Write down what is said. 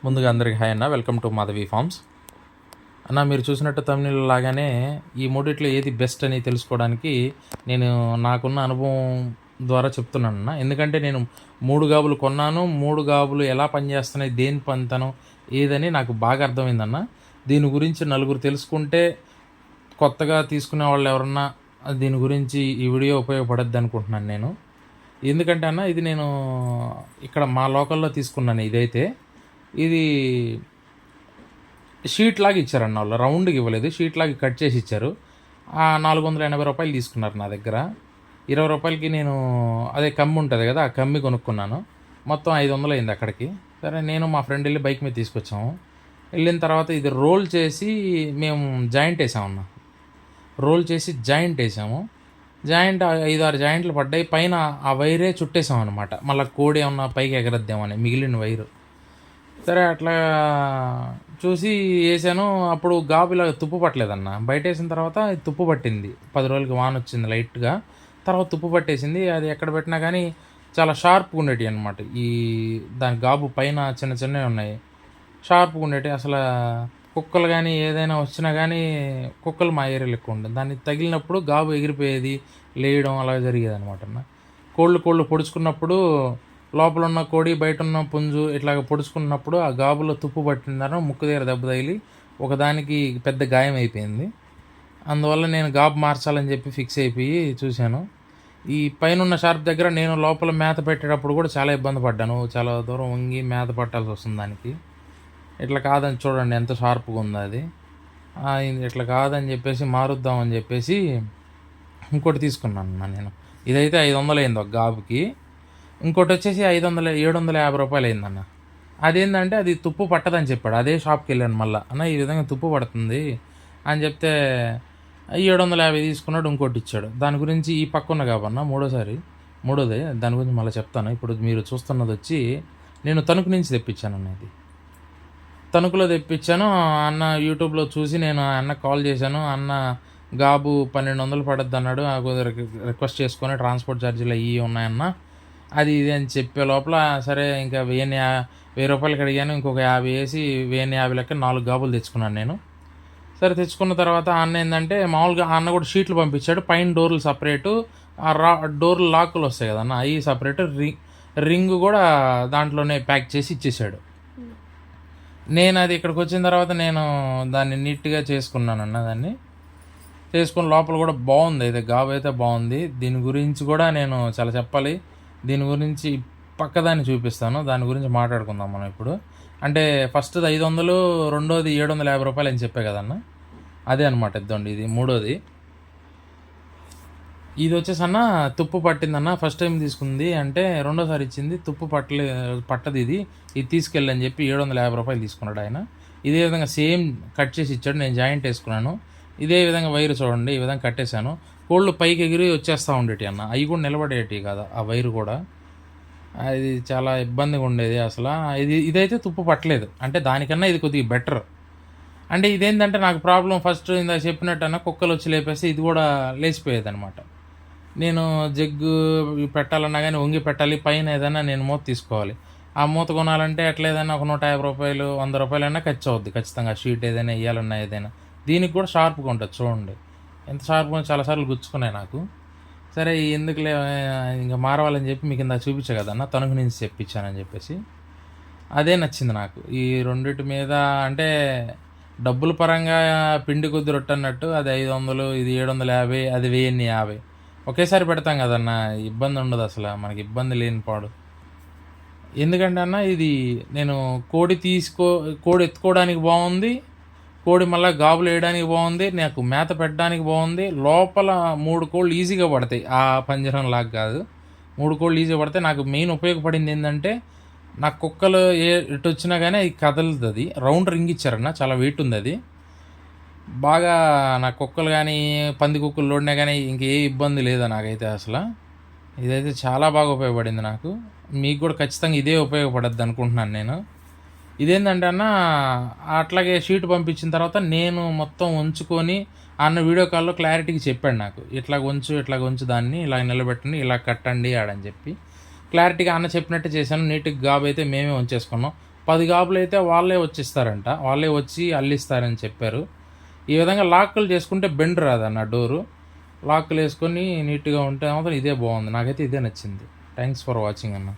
ముందుగా అందరికి హాయ్ అన్న, వెల్కమ్ టు మాధవి ఫార్మ్స్. అన్న, మీరు చూసినట్టు తమిళ లాగానే ఈ మూడిట్లో ఏది బెస్ట్ అని తెలుసుకోవడానికి నేను నాకున్న అనుభవం ద్వారా చెప్తున్నానన్న. ఎందుకంటే నేను 3 గాబులు కొన్నాను. 3 గాబులు ఎలా పనిచేస్తున్నాయి, దేని పనితనం ఏదని నాకు బాగా అర్థమైందన్న. దీని గురించి నలుగురు తెలుసుకుంటే కొత్తగా తీసుకునే వాళ్ళు ఎవరన్నా దీని గురించి ఈ వీడియో ఉపయోగపడద్ది అనుకుంటున్నాను నేను. ఎందుకంటే అన్న, ఇది నేను ఇక్కడ మా లోకల్లో తీసుకున్నాను. ఇది షీట్ లాగా ఇచ్చారన్న వాళ్ళు, రౌండ్గా ఇవ్వలేదు, షీట్ లాగా కట్ చేసి ఇచ్చారు. 480 రూపాయలు తీసుకున్నారు నా దగ్గర. 20 రూపాయలకి నేను అదే కమ్మి ఉంటుంది కదా, ఆ కమ్మి కొనుక్కున్నాను. మొత్తం 500 అయింది అక్కడికి. సరే, నేను మా ఫ్రెండ్ వెళ్ళి బైక్ మీద తీసుకొచ్చాము. వెళ్ళిన తర్వాత ఇది రోల్ చేసి మేము జాయింట్ వేసామన్న. రోల్ చేసి జాయింట్ వేసాము. జాయింట్ 5-6 జాయింట్లు పడ్డాయి. పైన ఆ వైరే చుట్టేసాం అనమాట. మళ్ళీ కోడి ఏమన్నా పైకి ఎగరద్దామని మిగిలిన వైరు. సరే, అట్లా చూసి వేసాను. అప్పుడు గాబు ఇలా తుప్పు పట్టలేదన్న. బయట వేసిన తర్వాత తుప్పు పట్టింది. 10 రోజులకి వాన వచ్చింది లైట్గా. తర్వాత తుప్పు పట్టేసింది. అది ఎక్కడ పెట్టినా కానీ చాలా షార్ప్గా ఉండేవి అనమాట. దాని గాబు పైన చిన్న చిన్నవి ఉన్నాయి, షార్ప్గా ఉండేవి. అసలు కుక్కలు కానీ ఏదైనా వచ్చినా కానీ, కుక్కలు మా ఏరియాలో ఎక్కువ ఉండేది. దాన్ని తగిలినప్పుడు గాబు ఎగిరిపోయేది, లేయడం అలా జరిగేది అనమాట అన్న. కోళ్ళు పొడుచుకున్నప్పుడు లోపల ఉన్న కోడి, బయట ఉన్న పుంజు ఇట్లాగ పొడుచుకున్నప్పుడు ఆ గాబులో తుప్పు పట్టిందనో ముక్కు దగ్గర దెబ్బ తగిలి ఒకదానికి పెద్ద గాయం అయిపోయింది. అందువల్ల నేను గాబు మార్చాలని చెప్పి ఫిక్స్ అయిపోయి చూశాను. ఈ పైన షార్ప్ దగ్గర నేను లోపల మేత పెట్టేటప్పుడు కూడా చాలా ఇబ్బంది పడ్డాను. చాలా దూరం వంగి మేత పట్టాల్సి వస్తుంది దానికి. ఇట్లా కాదని చూడండి ఎంత షార్ప్గా ఉందో అది. ఇట్లా కాదని చెప్పేసి మారుద్దామని చెప్పేసి ఇంకోటి తీసుకున్నాను నేను. ఇదైతే 500 అయింది ఒక గాబుకి. ఇంకోటి వచ్చేసి 750 రూపాయలు అయిందన్న. అదేంటంటే అది తుప్పు పట్టదని చెప్పాడు. అదే షాప్కి వెళ్ళాను మళ్ళీ. అన్న, ఈ విధంగా తుప్పు పడుతుంది అని చెప్తే 750 తీసుకున్నాడు. ఇంకోటి ఇచ్చాడు. దాని గురించి ఈ పక్కన కాబన్న మూడోదే దాని గురించి మళ్ళీ చెప్తాను. ఇప్పుడు మీరు చూస్తున్నది వచ్చి నేను తణుకు నుంచి తెప్పించాను అన్నది. తణుకులో తెప్పించాను. అన్న యూట్యూబ్లో చూసి నేను అన్నకు కాల్ చేశాను. అన్న గాబు 1200 పడద్దు అన్నాడు. రిక్వెస్ట్ చేసుకొని ట్రాన్స్పోర్ట్ ఛార్జీలు అవి ఉన్నాయన్న, అది ఇది అని చెప్పే లోపల సరే ఇంకా 1000 రూపాయలకి అడిగాను. ఇంకొక 50 వేసి 1050 లెక్క 4 గాబులు తెచ్చుకున్నాను నేను. సరే, తెచ్చుకున్న తర్వాత అన్న ఏంటంటే మామూలుగా అన్న కూడా షీట్లు పంపించాడు. పైన డోర్లు సపరేటు, డోర్లు లాకులు వస్తాయి కదన్న, అవి సపరేటు, రింగ్ కూడా దాంట్లోనే ప్యాక్ చేసి ఇచ్చేసాడు. నేను అది ఇక్కడికి వచ్చిన తర్వాత నేను దాన్ని నీట్గా చేసుకున్నాను అన్న. దాన్ని చేసుకుని లోపల కూడా బాగుంది. అయితే గాబు అయితే బాగుంది. దీని గురించి కూడా నేను చాలా చెప్పాలి. దీని గురించి పక్కదాన్ని చూపిస్తాను. దాని గురించి మాట్లాడుకుందాం మనం ఇప్పుడు. అంటే ఫస్ట్ది 500, రెండోది 750 రూపాయలు అని చెప్పే కదన్న, అదే అనమాట. ఇద్దండి, ఇది మూడోది. ఇది వచ్చేసి అన్న తుప్పు పట్టిందన్న. ఫస్ట్ టైం తీసుకుంది అంటే రెండోసారి ఇచ్చింది తుప్పు పట్టదు ఇది తీసుకెళ్ళని చెప్పి 750 రూపాయలు తీసుకున్నాడు ఆయన. ఇదే విధంగా సేమ్ కట్ చేసి ఇచ్చాడు. నేను జాయింట్ వేసుకున్నాను. ఇదే విధంగా వైరు చూడండి, ఈ విధంగా కట్టేశాను. కోళ్ళు పైకి ఎగిరి వచ్చేస్తూ ఉండేటి అన్న. అవి కూడా నిలబడేటి కదా ఆ వైరు కూడా. అది చాలా ఇబ్బందిగా ఉండేది అసలు. ఇదైతే తుప్పు పట్టలేదు. అంటే దానికన్నా ఇది కొద్దిగా బెటర్. అంటే ఇదేంటంటే నాకు ప్రాబ్లం ఫస్ట్ ఇందాక చెప్పినట్టు అన్న, కుక్కలు వచ్చి లేపేస్తే ఇది కూడా లేచిపోయేది అనమాట. నేను జగ్గు పెట్టాలన్నా కానీ వంగి పెట్టాలి. పైన ఏదైనా నేను మూత తీసుకోవాలి. ఆ మూత కొనాలంటే ఎట్లా ఏదైనా ఒక 150 రూపాయలు 100 రూపాయలైనా ఖర్చు అవుద్ది ఖచ్చితంగా. షీట్ ఏదైనా వేయాలన్నా ఏదైనా. దీనికి కూడా షార్ప్గా ఉంటుంది చూడండి, ఎంత షార్ప్గా చాలాసార్లు గుచ్చుకున్నాయి నాకు. సరే, ఎందుకులే ఇంకా మారవాలని చెప్పి మీకు ఇందాక చూపించా కదన్న, తణుకు నుంచి తెప్పించానని చెప్పేసి. అదే నచ్చింది నాకు ఈ రెండిటి మీద. అంటే డబ్బుల పరంగా పిండి కొద్ది రొట్టె అన్నట్టు, అది 500, ఇది 750, అది 1050 ఒకేసారి పెడతాం కదన్న, ఇబ్బంది ఉండదు అసలు. మనకి ఇబ్బంది లేని పాడు. ఎందుకంటే అన్న, ఇది నేను కోడి ఎత్తుకోవడానికి బాగుంది, కోడి మళ్ళీ గాబులు వేయడానికి బాగుంది, నాకు మేత పెట్టడానికి బాగుంది. లోపల 3 కోళ్ళు ఈజీగా పడతాయి. ఆ పంజరం లాగా కాదు, 3 కోళ్ళు ఈజీగా పడతాయి. నాకు మెయిన్ ఉపయోగపడింది ఏంటంటే, నాకు కుక్కలు ఎటు వచ్చినా కానీ అది కదులుతుంది. రౌండ్ రింగ్ ఇచ్చారన్న, చాలా వెయిట్ ఉంది అది. బాగా నాకు కుక్కలు కానీ పంది కుక్కలు లోడినా కానీ ఇంకే ఇబ్బంది లేదా నాకైతే అసలు. ఇదైతే చాలా బాగా ఉపయోగపడింది నాకు. మీకు కూడా ఖచ్చితంగా ఇదే ఉపయోగపడద్దు అనుకుంటున్నాను నేను. ఇదేంటంటే అన్న, అట్లాగే షీట్ పంపించిన తర్వాత నేను మొత్తం ఉంచుకొని అన్న వీడియో కాల్లో క్లారిటీగా చెప్పాడు నాకు. ఇట్లాగ ఉంచు దాన్ని, ఇలా నిలబెట్టండి, ఇలా కట్టండి ఆడని చెప్పి క్లారిటీగా అన్న చెప్పినట్టు చేశాను. నీట్గా గాబు అయితే మేమే ఉంచేసుకున్నాం. 10 గాబులు అయితే వాళ్ళే వచ్చిస్తారంట. వాళ్ళే వచ్చి అల్లిస్తారని చెప్పారు. ఈ విధంగా లాక్కులు చేసుకుంటే బెండ్ రాదన్న డోరు. లాక్కులేసుకొని నీట్‌గా ఉంటే మాత్రం ఇదే బావుంది. నాకైతే ఇదే నచ్చింది. థాంక్స్ ఫర్ వాచింగ్ అన్న.